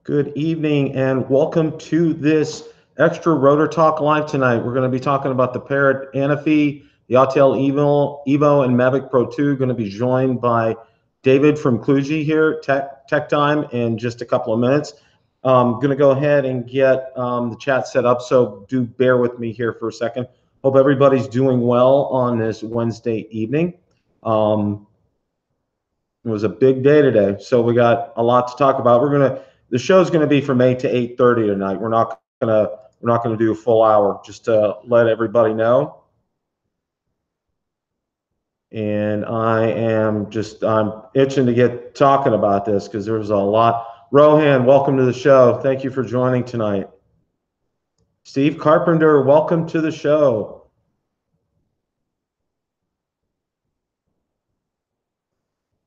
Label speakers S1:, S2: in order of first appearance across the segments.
S1: Good evening and welcome to this Extra Rotor Talk live tonight. We're going to be talking about the Parrot ANAFI, the Autel Evo and Mavic Pro 2. Going to be joined by David from Kloogee here, Tech Time, in just a couple of minutes. Going to go ahead and get the chat set up, so do bear with me here for a second. Hope everybody's doing well on this Wednesday evening. It was a big day today, so we got a lot to talk about. The show's going to be from 8 to 8:30 tonight. We're not gonna do a full hour, just to let everybody know. And I'm itching to get talking about this because there's a lot. Rohan, welcome to the show. Thank you for joining tonight. Steve Carpenter, welcome to the show.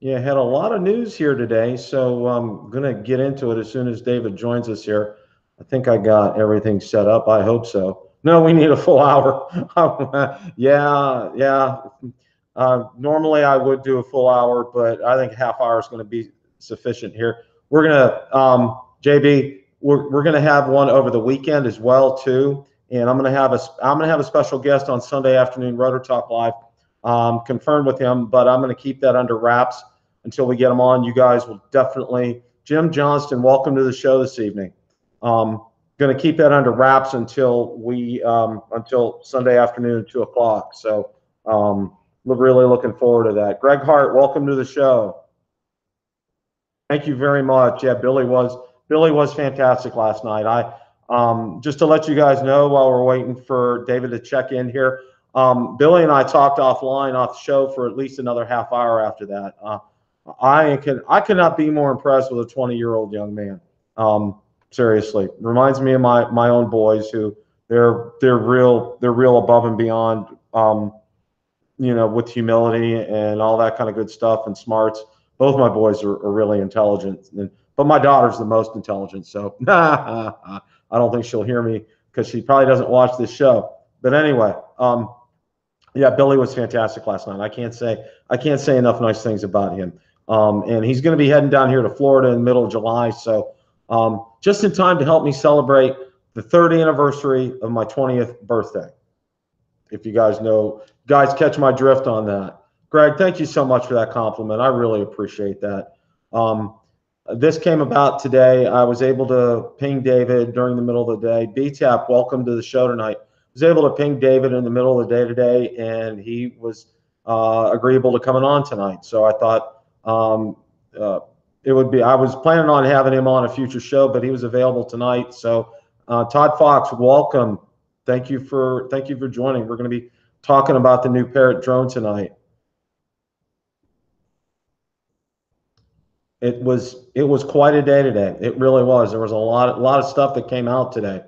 S1: Yeah, had a lot of news here today, so I'm going to get into it as soon as David joins us here. I think I got everything set up. I hope so. No, we need a full hour. Yeah. Normally I would do a full hour, but I think a half hour is going to be sufficient here. We're going to, JB, we're going to have one over the weekend as well too, and I'm going to have a special guest on Sunday afternoon, Rotor Talk Live. Confirmed with him, but I'm going to keep that under wraps until we get him on. You guys will definitely. Jim Johnston, welcome to the show this evening. Going to keep that under wraps until Sunday afternoon at 2 o'clock. So we're really looking forward to that. Greg Hart, welcome to the show. Thank you very much. Yeah, Billy was fantastic last night. Just to let you guys know while we're waiting for David to check in here. Billy and I talked offline off the show for at least another half hour after that. I could not be more impressed with a 20-year-old young man. Seriously, reminds me of my own boys who they're real above and beyond. With humility and all that kind of good stuff and smarts. Both my boys are really intelligent, but my daughter's the most intelligent. So I don't think she'll hear me because she probably doesn't watch this show. But anyway. Yeah, Billy was fantastic last night. I can't say enough nice things about him. And he's going to be heading down here to Florida in the middle of July. So just in time to help me celebrate the 3rd anniversary of my 20th birthday. If you guys catch my drift on that. Greg, thank you so much for that compliment. I really appreciate that. This came about today. I was able to ping David during the middle of the day. BTAP, welcome to the show tonight. Was able to ping David in the middle of the day today, and he was agreeable to coming on tonight. So I thought it would be. I was planning on having him on a future show, but he was available tonight. So Todd Fox, welcome. Thank you for joining. We're going to be talking about the new Parrot drone tonight. It was quite a day today. It really was. There was a lot of stuff that came out today.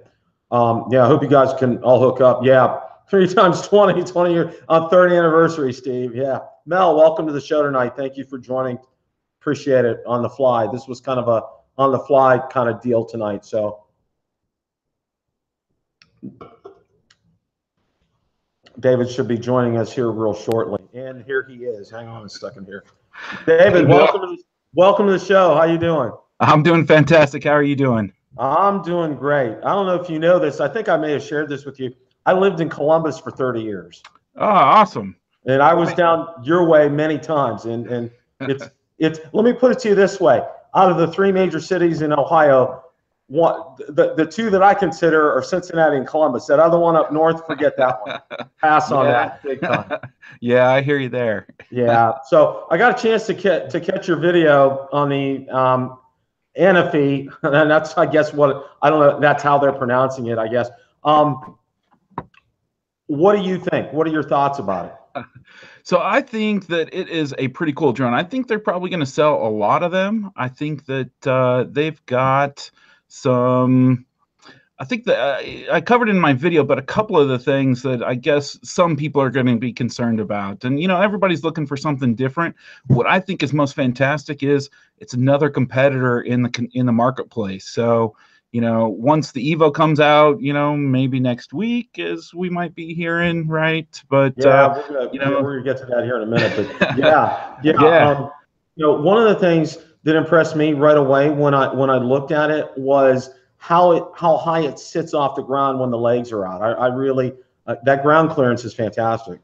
S1: Yeah, I hope you guys can all hook up. Yeah, 3 times 20 years on 3rd anniversary, Steve. Yeah. Mel, welcome to the show tonight. Thank you for joining. Appreciate it on the fly. This was kind of a on the fly kind of deal tonight. So David should be joining us here real shortly. And here he is. Hang on a second here. David, welcome to the show. How you doing?
S2: I'm doing fantastic. How are you doing?
S1: I'm doing great. I don't know if you know this. I think I may have shared this with you. I lived in Columbus for 30 years.
S2: Oh, awesome.
S1: And I was down your way many times. And it's let me put it to you this way. Out of the 3 major cities in Ohio, the 2 that I consider are Cincinnati and Columbus. That other one up north, forget that one. Pass on that big time.
S2: Yeah, I hear you there.
S1: Yeah. So I got a chance to catch your video on the ANAFI, and that's, I guess, I don't know, that's how they're pronouncing it, I guess. What do you think? What are your thoughts about it?
S2: So I think that it is a pretty cool drone. I think they're probably going to sell a lot of them. I think that they've got some, I think that I covered in my video, but a couple of the things that I guess some people are going to be concerned about. And, everybody's looking for something different. What I think is most fantastic is it's another competitor in the marketplace. So, once the Evo comes out, maybe next week, as we might be hearing, right? But
S1: yeah, we're gonna get to that here in a minute. But yeah. One of the things that impressed me right away when I looked at it was how high it sits off the ground when the legs are out. I really that ground clearance is fantastic.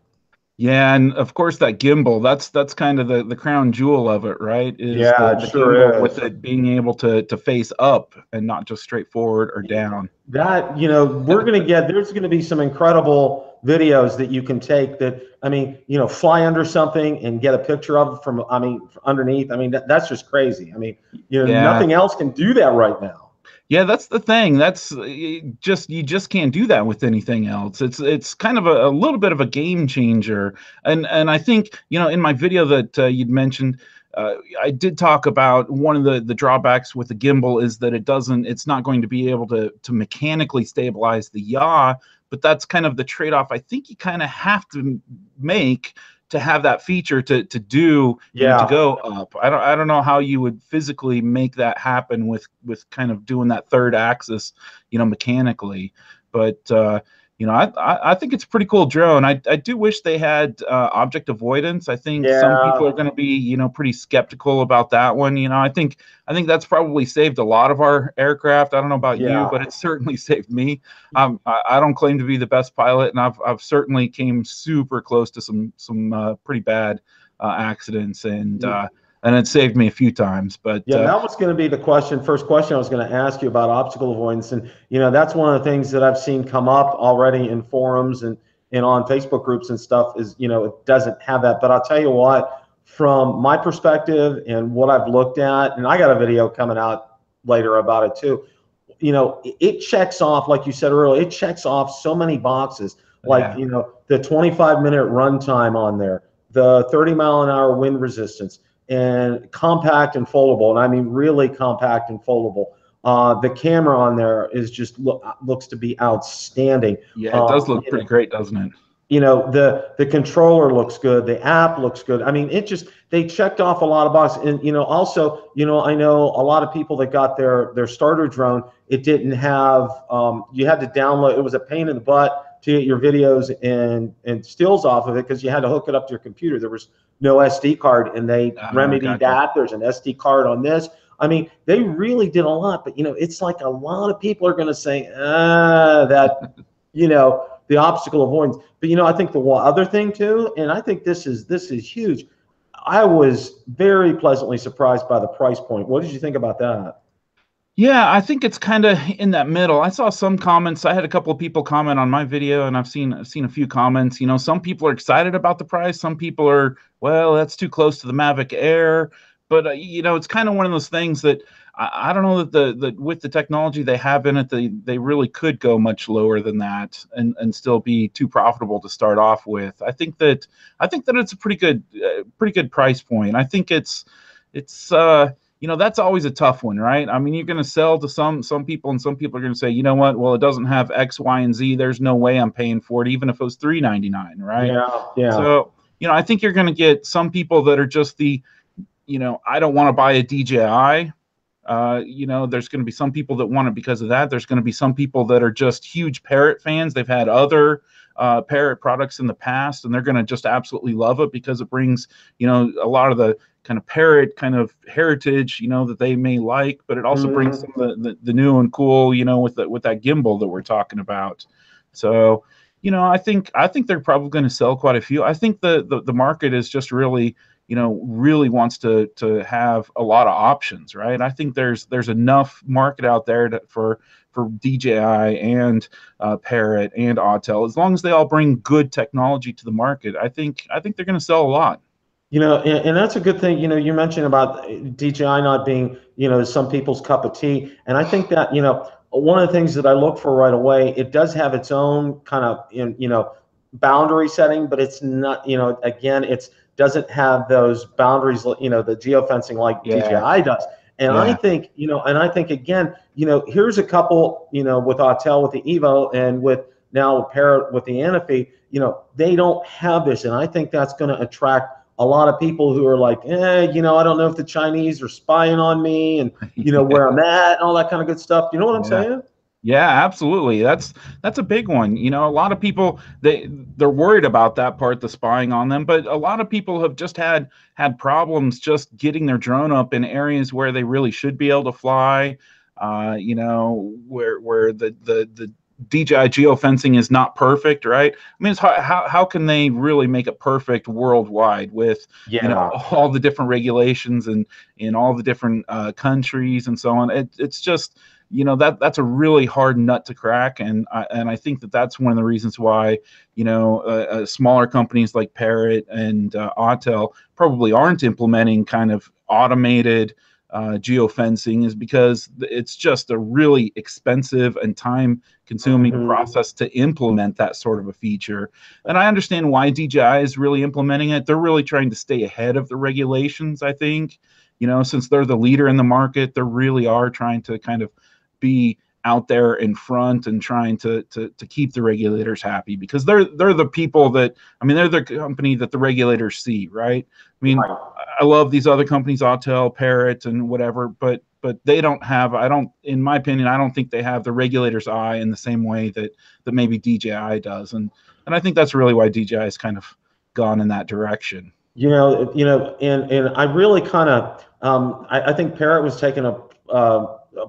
S2: Yeah, and of course that gimbal, that's kind of the crown jewel of it, right? Is
S1: Yeah,
S2: the
S1: it sure
S2: gimbal
S1: is.
S2: with it being able to face up and not just straight forward or down.
S1: That, there's gonna be some incredible videos that you can take that, I mean, fly under something and get a picture of it from, I mean, underneath. I mean, that's just crazy. I mean,
S2: Yeah.
S1: nothing else can do that right now.
S2: Yeah, that's the thing. That's you just can't do that with anything else. It's kind of a little bit of a game changer. And I think, in my video that you'd mentioned, I did talk about one of the drawbacks with the gimbal is that it's not going to be able to mechanically stabilize the yaw, but that's kind of the trade-off I think you kind of have to make to have that feature to do, to go up. I don't know how you would physically make that happen with kind of doing that third axis, mechanically. But I think it's a pretty cool drone. I do wish they had object avoidance. I think some people are going to be, pretty skeptical about that one. I think that's probably saved a lot of our aircraft. I don't know about you, but it certainly saved me. I don't claim to be the best pilot, and I've certainly came super close to some pretty bad accidents, and it saved me a few times. But
S1: that was going to be the first question I was going to ask you about obstacle avoidance. And, that's one of the things that I've seen come up already in forums and on Facebook groups and stuff is, it doesn't have that. But I'll tell you what, from my perspective and what I've looked at, and I got a video coming out later about it too, it checks off, like you said earlier, it checks off so many boxes, like, the 25-minute runtime on there, the 30-mile-an-hour wind resistance, and compact and foldable, and I mean really compact and foldable. The camera on there is just looks to be outstanding.
S2: Yeah, it does look pretty great, doesn't it?
S1: The controller looks good. The app looks good. I mean, they checked off a lot of boxes. And also, I know a lot of people that got their starter drone. It didn't have. You had to download. It was a pain in the butt to get your videos and stills off of it because you had to hook it up to your computer. There was no SD card, and they remedied that. There's an SD card on this. I mean, they really did a lot, but it's like a lot of people are going to say that the obstacle avoidance. But I think the other thing too, and I think this is huge. I was very pleasantly surprised by the price point. What did you think about that?
S2: Yeah, I think it's kind of in that middle. I saw some comments. I had a couple of people comment on my video, and I've seen a few comments. Some people are excited about the price. Some people are, well, that's too close to the Mavic Air. But it's kind of one of those things that I don't know that with the technology they have in it, they really could go much lower than that and still be too profitable to start off with. I think that it's a pretty good price point. I think it's that's always a tough one, right? I mean, you're going to sell to some people, and some people are going to say, you know what? Well, it doesn't have X, Y, and Z. There's no way I'm paying for it, even if it was $399, right?
S1: Yeah.
S2: So, I think you're going to get some people that are just I don't want to buy a DJI. There's going to be some people that want it because of that. There's going to be some people that are just huge Parrot fans. They've had other Parrot products in the past, and they're going to just absolutely love it because it brings, a lot of the kind of Parrot kind of heritage, that they may like, but it also brings some of the new and cool, with that gimbal that we're talking about. So, I think they're probably going to sell quite a few. I think the market is just really, really wants to have a lot of options, right? I think there's enough market out there for DJI and Parrot and Autel, as long as they all bring good technology to the market. I think they're going to sell a lot.
S1: And that's a good thing. You mentioned about DJI not being, some people's cup of tea. And I think that, one of the things that I look for right away, it does have its own kind of, boundary setting, but it's not, again, it's doesn't have those boundaries, the geofencing like DJI does. And I think, again, here's a couple, with Autel, with the Evo, and with now Parrot with the ANAFI, they don't have this. And I think that's going to attract a lot of people who are like, I don't know if the Chinese are spying on me and, where I'm at and all that kind of good stuff. You know what I'm saying?
S2: Yeah, absolutely. That's a big one. You know, a lot of people they're worried about that part, the spying on them, but a lot of people have just had problems just getting their drone up in areas where they really should be able to fly. You know, where the DJI geofencing is not perfect, right? I mean, it's how can they really make it perfect worldwide with, you know,
S1: Yeah.
S2: all the different regulations and in all the different countries and so on. It's just, you know, that's a really hard nut to crack, and I think that's one of the reasons why, you know, smaller companies like Parrot and Autel probably aren't implementing kind of automated geofencing, is because it's just a really expensive and time consuming process to implement that sort of a feature. And I understand why DJI is really implementing it. They're really trying to stay ahead of the regulations, I think. You know, since they're the leader in the market, they really are trying to kind of be out there in front and trying to keep the regulators happy, because they're the people that, I mean, they're the company that the regulators see, right? I mean, I love these other companies, Autel, Parrot, and whatever, but they don't have, I don't, in my opinion, I don't think they have the regulator's eye in the same way that maybe DJI does, and I think that's really why DJI has kind of gone in that direction.
S1: And I really kind of, I think Parrot was taking a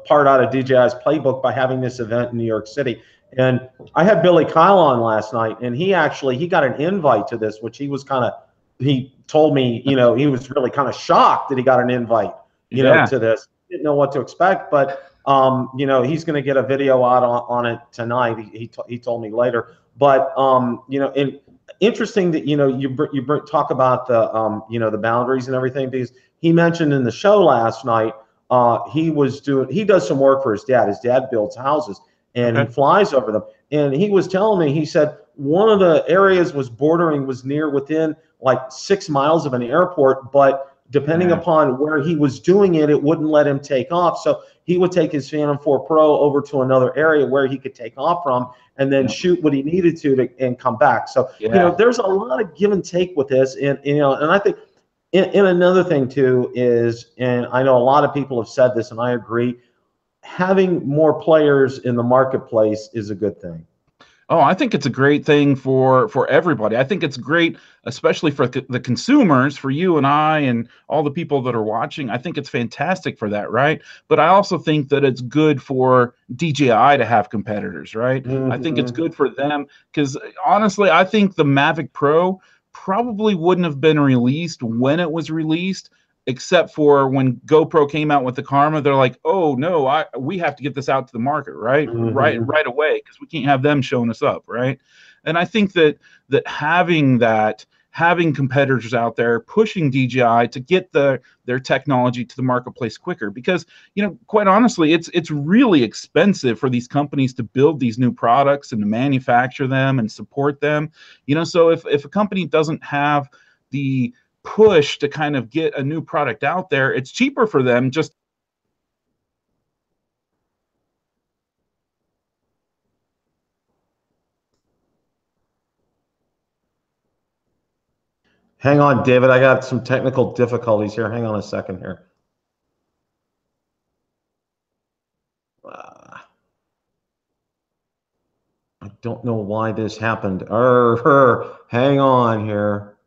S1: part out of DJI's playbook by having this event in New York City. And I had Billy Kyle on last night, and he got an invite to this, which he told me, he was really kind of shocked that he got an invite, to this. Didn't know what to expect, but he's going to get a video out on it tonight. He told me later, but and interesting that you talk about the the boundaries and everything, because he mentioned in the show last night, he does some work for his dad. His dad builds houses, and he flies over them. And he was telling me, he said one of the areas was within like 6 miles of an airport, but depending upon where he was doing it, it wouldn't let him take off. So he would take his Phantom 4 Pro over to another area where he could take off from, and then shoot what he needed to and come back. So there's a lot of give and take with this, and I think. And another thing too is, and I know a lot of people have said this, and I agree, having more players in the marketplace is a good thing.
S2: Oh, I think it's a great thing for everybody. I think it's great, especially for the consumers, for you and I and all the people that are watching. I think it's fantastic for that, right? But I also think that it's good for DJI to have competitors, right? I think it's good for them, because honestly, I think the Mavic Pro probably wouldn't have been released when it was released, except for when GoPro came out with the Karma. They're like, oh no, we have to get this out to the market right away, because we can't have them showing us up, right? And I think that having competitors out there pushing DJI to get their technology to the marketplace quicker, because quite honestly, it's really expensive for these companies to build these new products and to manufacture them and support them. So if a company doesn't have the push to kind of get a new product out there, it's cheaper for them just.
S1: Hang on, David. I got some technical difficulties here. Hang on a second here. I don't know why this happened. Hang on here.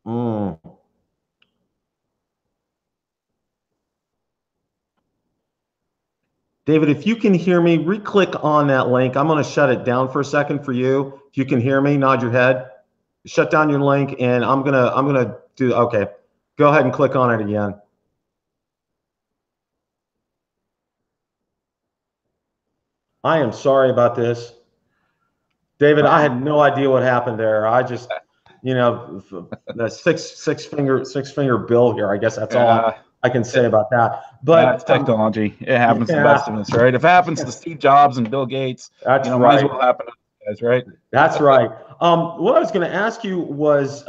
S1: Oh. David, if you can hear me, re-click on that link. I'm going to shut it down for a second for you. If you can hear me, nod your head. Shut down your link, and I'm gonna do. Okay, go ahead and click on it again. I am sorry about this, David. I had no idea what happened there. I just, the six finger bill here. I guess that's all I can say about that. But
S2: that's technology. It happens to the best of us, right? If it happens to Steve Jobs and Bill Gates,
S1: that's right.
S2: Might as well happen to you guys, right?
S1: That's right. What I was going to ask you was,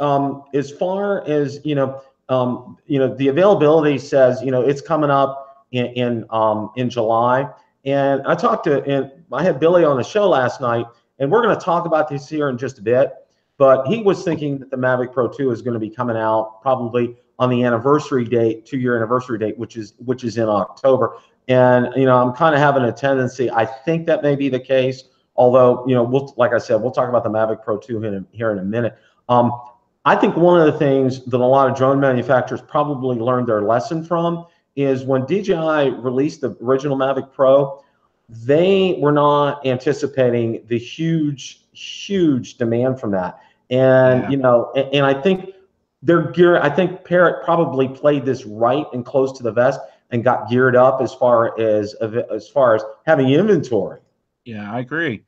S1: as far as the availability says, it's coming up in July, and I had Billy on the show last night, and we're going to talk about this here in just a bit. but he was thinking that the Mavic Pro 2 is going to be coming out probably on the anniversary date, 2-year anniversary date, which is in October. And I'm kind of having a tendency. I think that may be the case. Although like I said, we'll talk about the Mavic Pro 2 here in a minute. I think one of the things that a lot of drone manufacturers probably learned their lesson from is when DJI released the original Mavic Pro, they were not anticipating the huge demand from that. And and I think their gear, I think Parrot probably played this right and close to the vest and got geared up as far as having inventory.
S2: Yeah, I agree.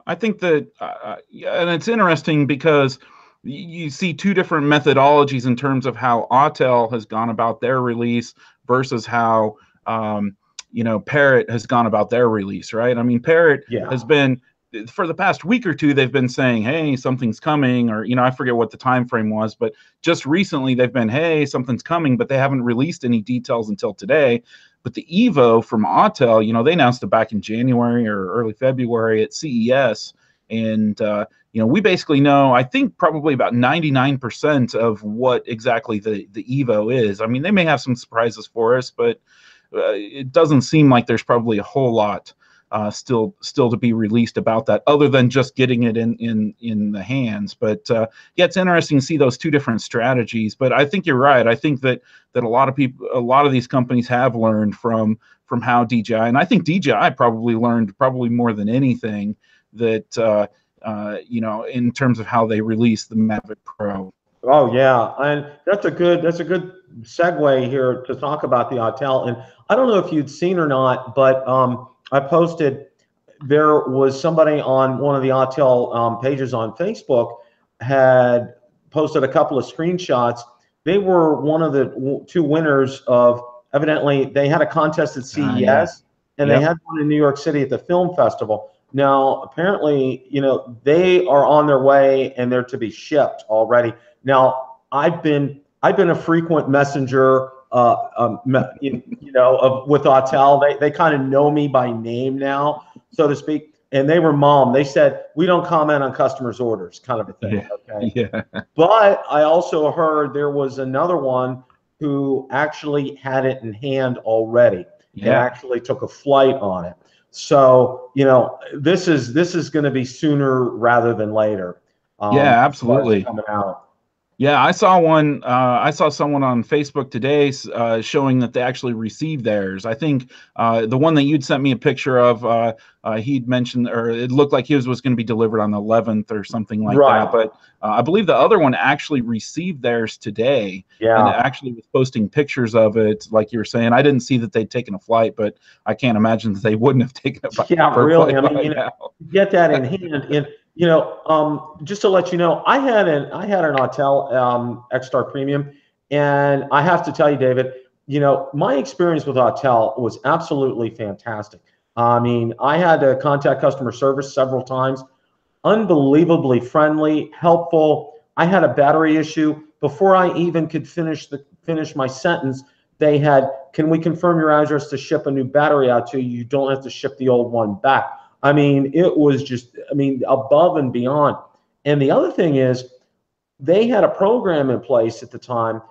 S2: I think that, and it's interesting because you see two different methodologies in terms of how Autel has gone about their release versus how Parrot has gone about their release, right? I mean, Parrot has been, for the past week or two, they've been saying, hey, something's coming, or I forget what the time frame was, but just recently they've been, hey, something's coming, but they haven't released any details until today. But the Evo from Autel, they announced it back in January or early February at CES. And, we basically know, I think probably about 99% of what exactly the Evo is. I mean, they may have some surprises for us, but it doesn't seem like there's probably a whole lot still to be released about that, other than just getting it in the hands. But yeah, it's interesting to see those two different strategies. But I think you're right. I think that a lot of these companies have learned from how DJI, and I think DJI probably learned more than anything that in terms of how they release the Mavic Pro.
S1: Oh yeah, and that's a good segue here to talk about the Autel. And I don't know if you'd seen or not, but I posted, there was somebody on one of the Autel pages on Facebook had posted a couple of screenshots. They were one of the 2 winners of, evidently they had a contest at CES, and they had one in New York City at the film festival. Now, apparently, they are on their way and they're to be shipped already. Now, I've been a frequent messenger, with Autel. They kind of know me by name now, so to speak. And they were They said, we don't comment on customers' orders, kind of a thing.
S2: Yeah.
S1: Okay.
S2: Yeah.
S1: But I also heard there was another one who actually had it in hand already and actually took a flight on it. So, this is going to be sooner rather than later.
S2: Yeah, absolutely.
S1: Coming out.
S2: Yeah, I saw one. I saw someone on Facebook today showing that they actually received theirs. I think the one that you'd sent me a picture of, he'd mentioned, or it looked like his was going to be delivered on the 11th or something like that. But I believe the other one actually received theirs today.
S1: Yeah.
S2: And actually was posting pictures of it, like you were saying. I didn't see that they'd taken a flight, but I can't imagine that they wouldn't have taken a flight.
S1: Yeah, really. I mean, get that in hand. And just to let you know, I had an Autel X-Star Premium, and I have to tell you, David, my experience with Autel was absolutely fantastic. I mean, I had to contact customer service several times. Unbelievably friendly, helpful. I had a battery issue before I even could finish my sentence. They had, can we confirm your address to ship a new battery out to you? You don't have to ship the old one back. I mean, it was just, above and beyond. And the other thing is, they had a program in place at the time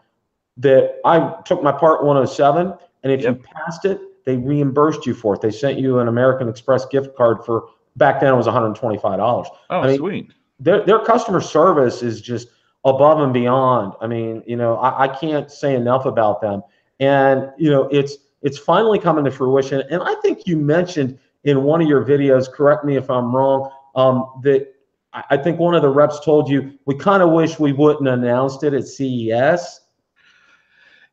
S1: that I took my Part 107, and if you passed it, they reimbursed you for it. They sent you an American Express gift card for, back then it was $125.
S2: Oh, sweet.
S1: Their customer service is just above and beyond. I can't say enough about them. And, it's finally coming to fruition. And I think you mentioned in one of your videos, correct me if I'm wrong, that I think one of the reps told you, we kind of wish we wouldn't have announced it at CES.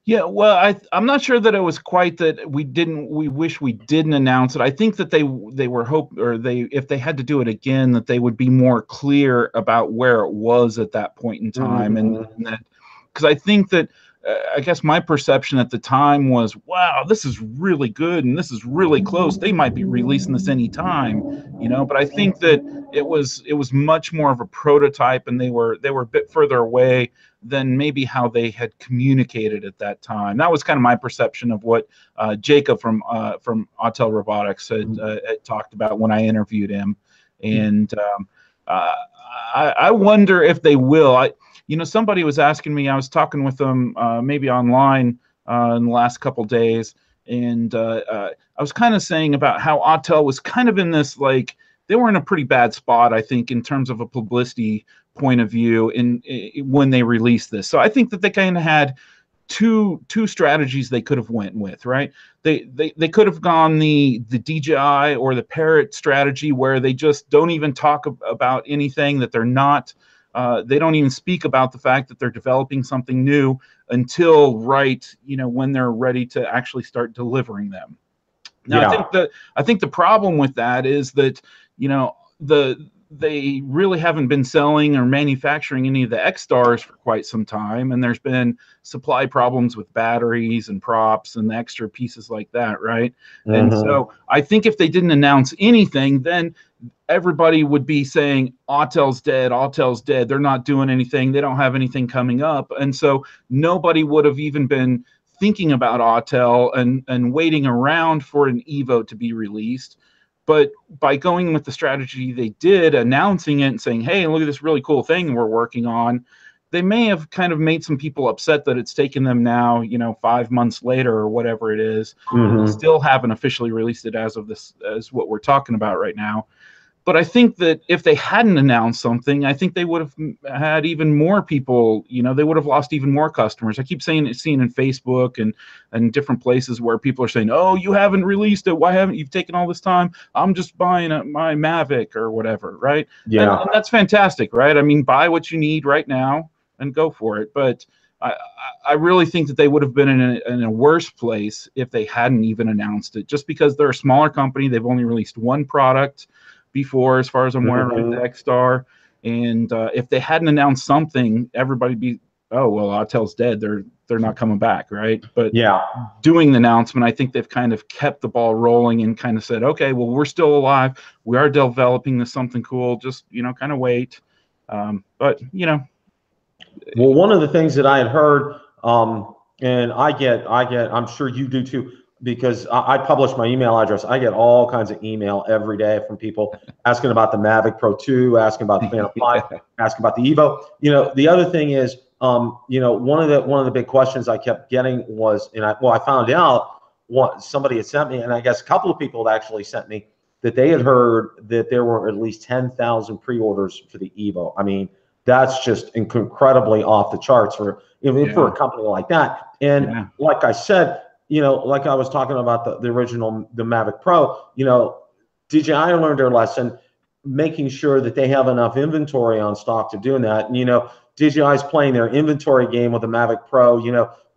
S2: Yeah, well, I'm not sure that it was quite that we wish we didn't announce it. I think that they were if they had to do it again, that they would be more clear about where it was at that point in time. And that, because I think that, I guess my perception at the time was, wow, this is really good and this is really close. They might be releasing this any time, But I think that it was much more of a prototype, and they were a bit further away than maybe how they had communicated at that time. That was kind of my perception of what Jacob from Autel Robotics had talked about when I interviewed him, and I wonder if they will. Somebody was asking me. I was talking with them maybe online in the last couple days, and I was kind of saying about how Autel was kind of in this, like, they were in a pretty bad spot, I think, in terms of a publicity point of view when they released this. So I think that they kind of had two strategies they could have went with, right? They could have gone the DJI or the Parrot strategy, where they just don't even talk about anything, that they're not they don't even speak about the fact that they're developing something new until when they're ready to actually start delivering them. Now, yeah. I think the problem with that is that they really haven't been selling or manufacturing any of the X-Stars for quite some time, and there's been supply problems with batteries and props and the extra pieces like that, right? And so I think if they didn't announce anything, then everybody would be saying Autel's dead, Autel's dead, they're not doing anything, they don't have anything coming up. And so nobody would have even been thinking about Autel and waiting around for an Evo to be released. But by going with the strategy they did, announcing it and saying, hey, look at this really cool thing we're working on, they may have kind of made some people upset that it's taken them now, 5 months later or whatever it is. They still haven't officially released it as what we're talking about right now. But I think that if they hadn't announced something, I think they would have had even more people, they would have lost even more customers. I keep seeing in Facebook and different places where people are saying, oh, you haven't released it. Why haven't you taken all this time? I'm just buying my Mavic or whatever, right? Yeah. And that's fantastic, right? I mean, buy what you need right now and go for it. But I really think that they would have been in a worse place if they hadn't even announced it, just because they're a smaller company. They've only released one product before, as far as I'm aware, right, the X-Star. And if they hadn't announced something, everybody'd be, oh, well, Autel's dead. They're not coming back, right? But yeah, doing the announcement, I think they've kind of kept the ball rolling and kind of said, okay, well, we're still alive. We are developing this something cool. Just, kind of wait. But,
S1: Well, one of the things that I had heard, and I get, I'm sure you do too, because I publish my email address. I get all kinds of email every day from people asking about the Mavic Pro 2, asking about the Phantom 5, asking about the Evo. The other thing is, one of the big questions I kept getting was, and I found out somebody had sent me, and I guess a couple of people had actually sent me, that they had heard that there were at least 10,000 pre-orders for the Evo. I mean, that's just incredibly off the charts for a company like that. And like I said, like I was talking about the original, the Mavic Pro, DJI learned their lesson, making sure that they have enough inventory on stock to doing that. And, DJI's playing their inventory game with the Mavic Pro. We're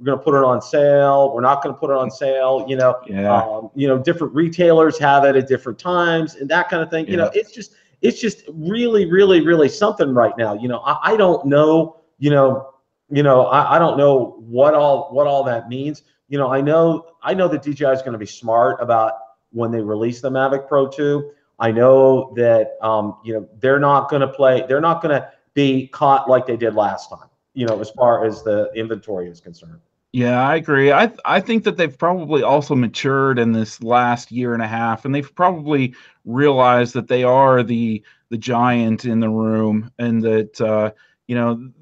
S1: going to put it on sale. We're not going to put it on sale. Different retailers have it at different times and that kind of thing. It's just really, really, really something right now. I don't know, I don't know what all that means. I know that DJI is going to be smart about when they release the Mavic Pro 2. I know that, they're not going to be caught like they did last time, as far as the inventory is concerned.
S2: Yeah, I agree. I think that they've probably also matured in this last year and a half, and they've probably realized that they are the giant in the room, and that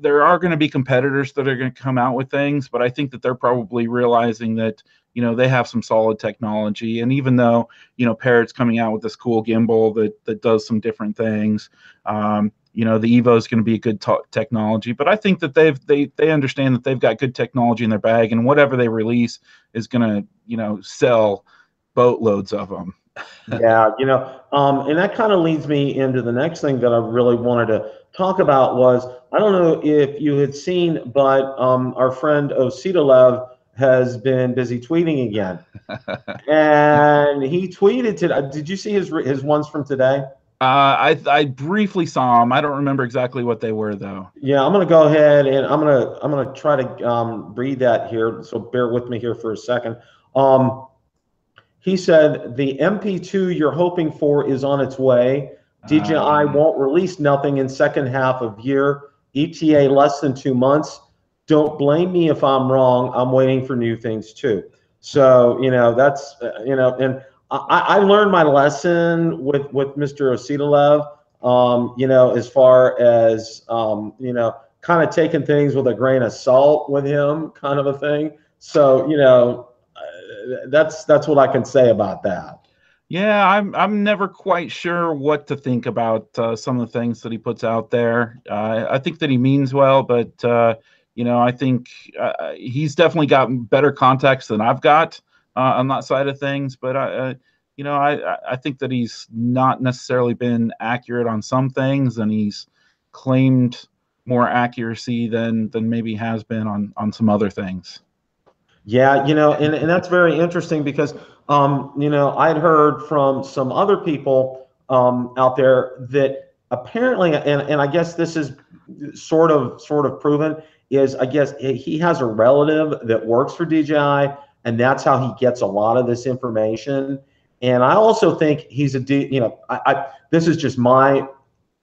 S2: there are going to be competitors that are going to come out with things, but I think that they're probably realizing that they have some solid technology. And even though Parrot's coming out with this cool gimbal that does some different things, the Evo is going to be a good technology, but I think that they understand that they've got good technology in their bag, and whatever they release is going to sell boatloads of them.
S1: Yeah, and that kind of leads me into the next thing that I really wanted to talk about was, I don't know if you had seen, but our friend OsitaLV has been busy tweeting again. And he tweeted today. Did you see his ones from today?
S2: I briefly saw them. I don't remember exactly what they were, though.
S1: Yeah, I'm gonna go ahead and I'm gonna try to read that here. So bear with me here for a second. He said the MP2 you're hoping for is on its way. DJI won't release nothing in second half of year. ETA less than 2 months. Don't blame me if I'm wrong. I'm waiting for new things too. So that's and I learned my lesson with Mr. OsitaLV. you know, as far as, you know, kind of taking things with a grain of salt with him, kind of a thing. So, you know, that's what I can say about that.
S2: Yeah, I'm never quite sure what to think about some of the things that he puts out there. I think that he means well, but you know, I think he's definitely got better context than I've got on that side of things. But you know, I think that he's not necessarily been accurate on some things, and he's claimed more accuracy than maybe has been on some other things.
S1: Yeah, you know, and that's very interesting because, you know, I'd heard from some other people out there that apparently, and I guess this is sort of proven, is I guess he has a relative that works for DJI, and that's how he gets a lot of this information. And I also think he's you know, this is just my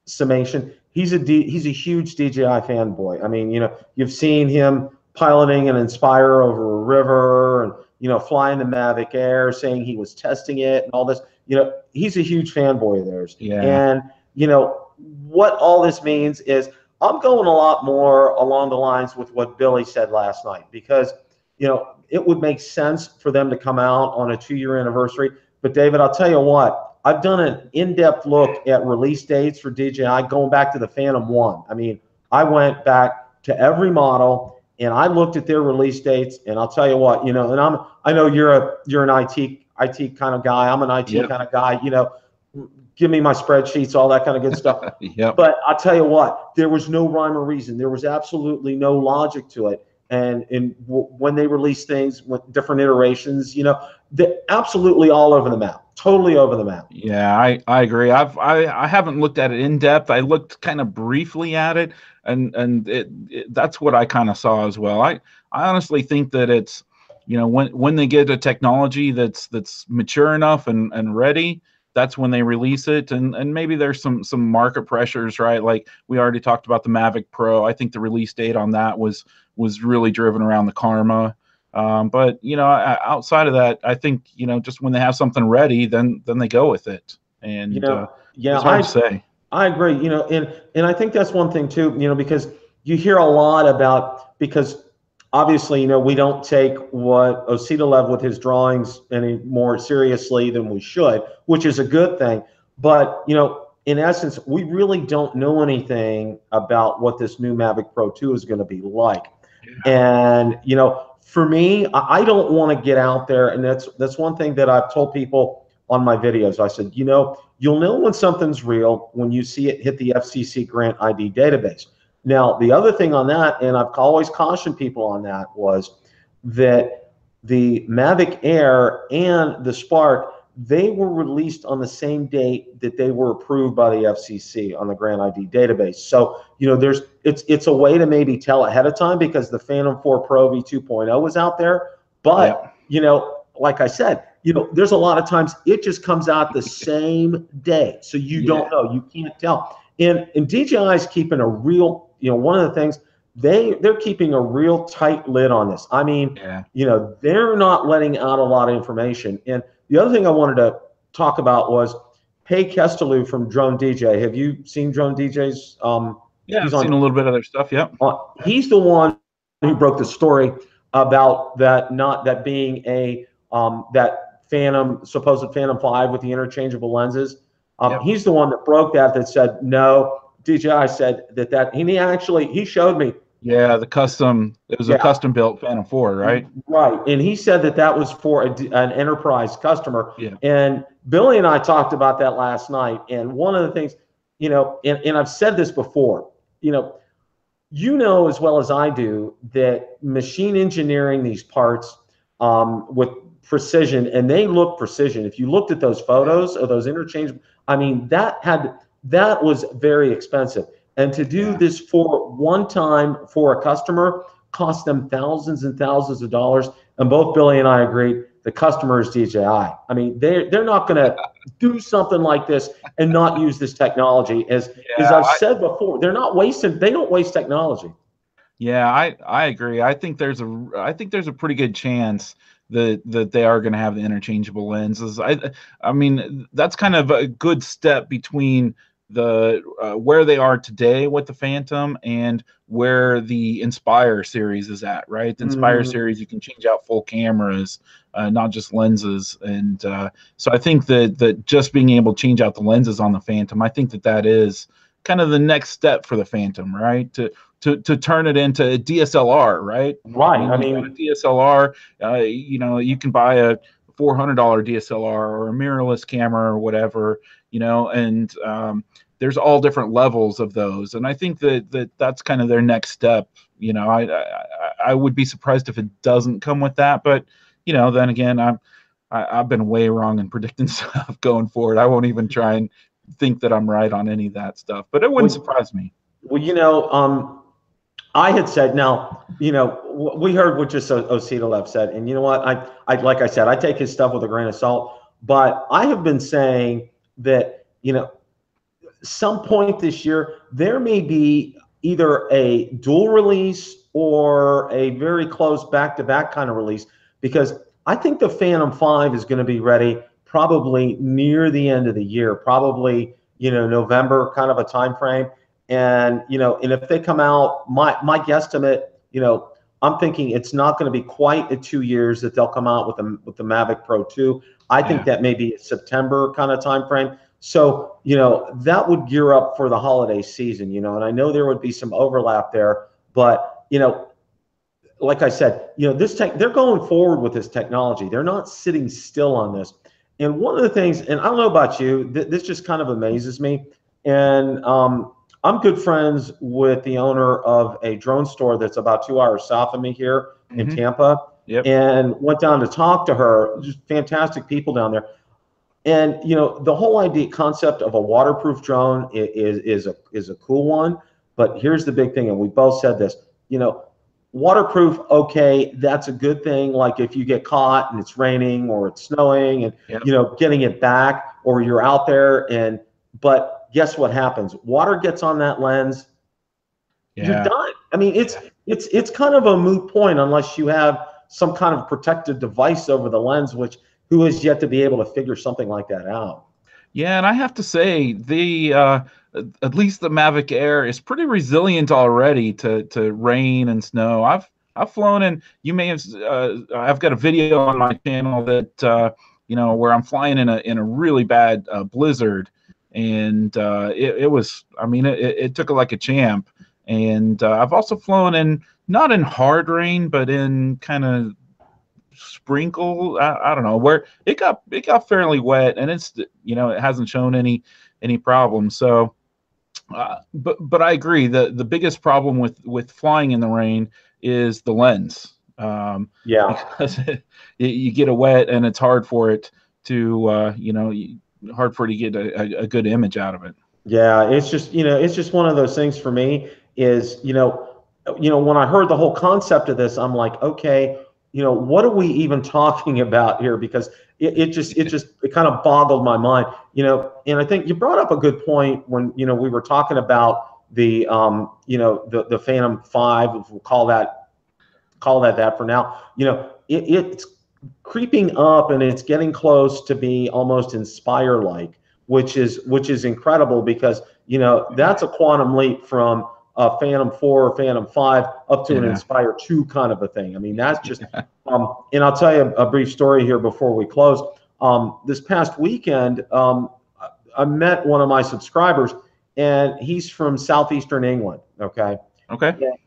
S1: summation. He's a huge DJI fanboy. I mean, you know, you've seen him piloting an Inspire over a river, and you know, flying the Mavic Air, saying he was testing it and all this. You know, he's a huge fanboy of theirs.
S2: Yeah.
S1: And you know what all this means is I'm going a lot more along the lines with what Billy said last night, because you know it would make sense for them to come out on a 2-year anniversary. But David, I'll tell you what, I've done an in-depth look at release dates for DJI going back to the Phantom 1. I mean, I went back to every model and I looked at their release dates, and I'll tell you what, you know, and I know you're an IT kind of guy. I'm an IT
S2: Yep.
S1: kind of guy, you know, give me my spreadsheets, all that kind of good stuff.
S2: Yep.
S1: But I'll tell you what, there was no rhyme or reason. There was absolutely no logic to it. And when they release things with different iterations, you know, they're absolutely all over the map, totally over the map.
S2: Yeah, I agree. I haven't looked at it in depth. I looked kind of briefly at it, and that's what I kind of saw as well. I honestly think that it's, you know, when they get a technology that's mature enough and ready, that's when they release it. And maybe there's some market pressures, right? Like we already talked about the Mavic Pro. I think the release date on that was really driven around the karma. But you know, outside of that, I think, you know, just when they have something ready, then they go with it. And
S1: You know, yeah,
S2: it's hard to say.
S1: I agree. You know, and I think that's one thing too. You know, because you hear a lot about, because obviously, you know, we don't take what OsitaLV with his drawings any more seriously than we should, which is a good thing. But you know, in essence, we really don't know anything about what this new Mavic Pro 2 is going to be like. Yeah. And you know, for me, I don't want to get out there, and that's one thing that I've told people on my videos. I said, you know, you'll know when something's real when you see it hit the FCC grant ID database. Now, the other thing on that, and I've always cautioned people on that, was that the Mavic Air and the Spark, they were released on the same date that they were approved by the FCC on the grant ID database. So, you know, it's a way to maybe tell ahead of time, because the Phantom 4 Pro V2.0 was out there. But, yeah, you know, like I said, you know, there's a lot of times it just comes out the same day. So you don't know, you can't tell. And DJI is keeping a real, you know, one of the things, they're keeping a real tight lid on this. I mean, you know, they're not letting out a lot of information. And the other thing I wanted to talk about was Hey Kesteloo from Drone DJ. Have you seen Drone DJ's?
S2: Yeah, I've seen a little bit of their stuff. Yep.
S1: He's the one who broke the story about that being a that Phantom, supposed Phantom 5 with the interchangeable lenses. He's the one that broke that said no. DJI said that he showed me. Yeah,
S2: it was a custom built Phantom 4, right?
S1: Right, and he said that was for an enterprise customer. Yeah. And Billy and I talked about that last night. And one of the things, you know, and I've said this before, you know as well as I do that machine engineering these parts with precision, and they look precision. If you looked at those photos of those interchangeable, I mean, that was very expensive. And to do this for one time for a customer cost them thousands and thousands of dollars. And both Billy and I agreed the customer is DJI. I mean, they're not going to do something like this and not use this technology. As I've said before, they don't waste technology.
S2: Yeah, I agree. I think there's a pretty good chance that they are going to have the interchangeable lenses. I mean, that's kind of a good step between the where they are today with the Phantom and where the Inspire series is at, right? The Inspire series, you can change out full cameras, not just lenses. And so I think that just being able to change out the lenses on the Phantom, I think that is kind of the next step for the Phantom, right? To turn it into a DSLR, right?
S1: Right.
S2: I mean, a DSLR, you know, you can buy a $400 DSLR or a mirrorless camera or whatever, you know, and there's all different levels of those. And I think that's kind of their next step. You know, I would be surprised if it doesn't come with that, but you know, then again, I've been way wrong in predicting stuff going forward. I won't even try and think that I'm right on any of that stuff, but it wouldn't surprise me.
S1: Well, you know, I had said, now, you know, we heard what just OsitaLV said, and you know what, I like I said, I take his stuff with a grain of salt, but I have been saying that, you know, some point this year there may be either a dual release or a very close back-to-back kind of release, because I think the Phantom 5 is going to be ready probably near the end of the year, probably, you know, November kind of a time frame. And, you know, and if they come out, my guesstimate, you know, I'm thinking it's not going to be quite at 2 years that they'll come out with the Mavic Pro 2. I think that may be a September kind of time frame. So, you know, that would gear up for the holiday season, you know, and I know there would be some overlap there, but, you know, like I said, you know, they're going forward with this technology. They're not sitting still on this. And one of the things, and I don't know about you, this just kind of amazes me. And I'm good friends with the owner of a drone store that's about 2 hours south of me here in Tampa. And went down to talk to her. Just fantastic people down there. And you know, the whole concept of a waterproof drone is a cool one. But here's the big thing, and we both said this. You know, waterproof, okay, that's a good thing. Like if you get caught and it's raining or it's snowing, and you know, getting it back, or you're out there and but guess what happens? Water gets on that lens, you're done. I mean, it's kind of a moot point unless you have some kind of protective device over the lens, which who has yet to be able to figure something like that out.
S2: Yeah, and I have to say the at least the Mavic Air is pretty resilient already to rain and snow. I've flown, and you may have I've got a video on my channel that you know, where I'm flying in a really bad blizzard, and it was, I mean, it took it like a champ. And I've also flown in, not in hard rain, but in kind of sprinkle, I don't know, where it got fairly wet, and it's, you know, it hasn't shown any problems. So but I agree, the biggest problem with flying in the rain is the lens. Because you get it wet, and it's hard for it to you know, hard for it to get a good image out of it.
S1: Yeah, it's just, you know, it's just one of those things for me is, you know, when I heard the whole concept of this, I'm like, okay, you know, what are we even talking about here? Because it kind of boggled my mind, you know. And I think you brought up a good point when, you know, we were talking about the you know, the Phantom 5, if we'll call that for now. You know, it's creeping up, and it's getting close to be almost Inspire like, which is incredible, because, you know, that's a quantum leap from a Phantom 4 or Phantom 5 up to an Inspire 2 kind of a thing. I mean, that's just and I'll tell you a brief story here before we close. This past weekend, I met one of my subscribers, and he's from southeastern England. Okay.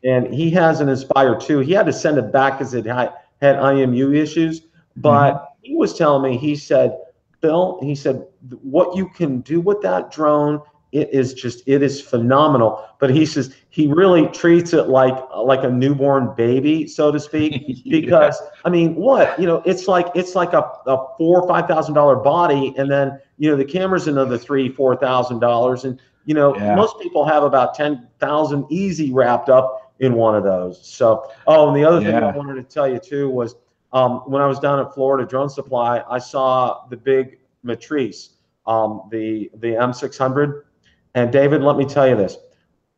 S1: And he has an Inspire 2. He had to send it back because it had IMU issues. But he was telling me, he said, Bill, he said, what you can do with that drone, it is phenomenal. But he says he really treats it like a newborn baby, so to speak, because I mean, what, you know, it's like a $4,000 or $5,000 body, and then, you know, the camera's another $3,000-$4,000, and you know, most people have about 10,000 easy wrapped up in one of those. So, and the other thing I wanted to tell you too was, when I was down at Florida Drone Supply, I saw the big Matrice, the M600. And David, let me tell you this.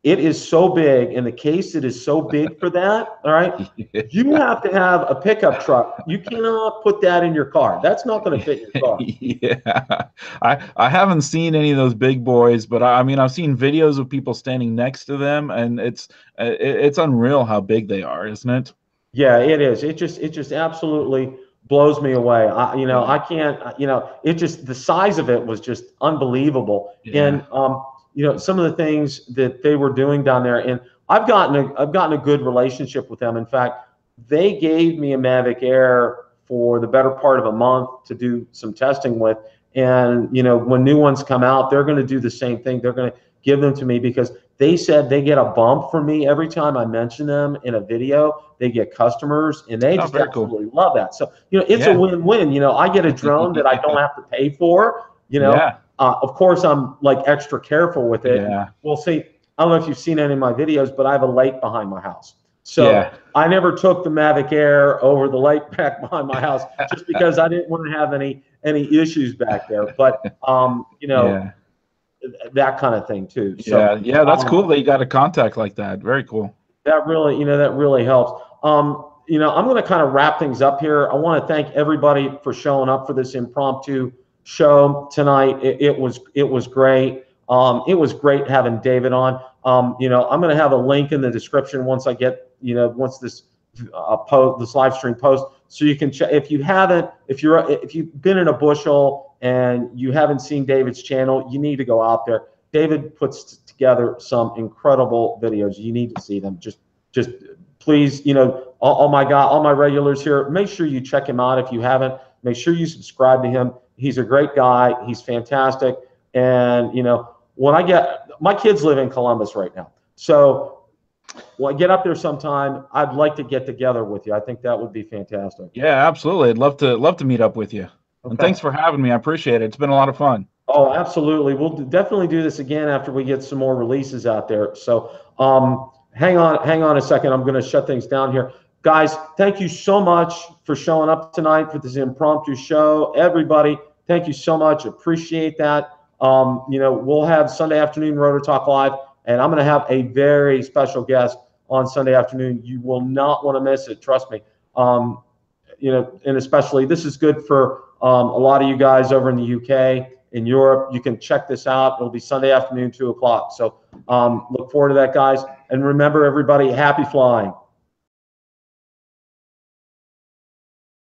S1: It is so big, and the case it is so big for that. All right, you have to have a pickup truck. You cannot put that in your car. That's not going to fit your car.
S2: Yeah, I haven't seen any of those big boys, but I mean I've seen videos of people standing next to them, and it's unreal how big they are, isn't it?
S1: Yeah, it is. It just absolutely blows me away. I can't. It just, the size of it was just unbelievable.
S2: Yeah.
S1: And some of the things that they were doing down there, and I've gotten a good relationship with them. In fact, they gave me a Mavic Air for the better part of a month to do some testing with. And when new ones come out, they're going to do the same thing. They're going to give them to me because they said they get a bump from me every time I mention them in a video. They get customers, and they just absolutely love that. So it's a win-win. I get a drone that I don't have to pay for. Of course, I'm like extra careful with it.
S2: Yeah.
S1: We'll see. I don't know if you've seen any of my videos, but I have a lake behind my house. So I never took the Mavic Air over the lake back behind my house just because I didn't want to have any issues back there. But that kind of thing too. So
S2: yeah, that's cool that you got a contact like that. Very cool.
S1: That really helps. I'm going to kind of wrap things up here. I want to thank everybody for showing up for this impromptu show tonight. It was great. It was great having David on. I'm going to have a link in the description once I get, once this this live stream post, so you can check. If you've been in a bushel and you haven't seen David's channel, you need to go out there. David puts together some incredible videos. You need to see them. Just please, all my regulars here, make sure you check him out. If you haven't, make sure you subscribe to him. He's a great guy. He's fantastic. And when my kids live in Columbus right now, so when I get up there sometime, I'd like to get together with you. I think that would be fantastic.
S2: Yeah, absolutely. I'd love to meet up with you. Okay. And thanks for having me. I appreciate it. It's been a lot of fun.
S1: Oh, absolutely. We'll definitely do this again after we get some more releases out there. So hang on a second. I'm going to shut things down here. Guys, thank you so much for showing up tonight for this impromptu show. Everybody, thank you so much. Appreciate that. We'll have Sunday afternoon Rotor Talk Live, and I'm going to have a very special guest on Sunday afternoon. You will not want to miss it. Trust me. And especially this is good for a lot of you guys over in the UK, in Europe. You can check this out. It'll be Sunday afternoon, 2 o'clock. So look forward to that, guys. And remember, everybody, happy flying.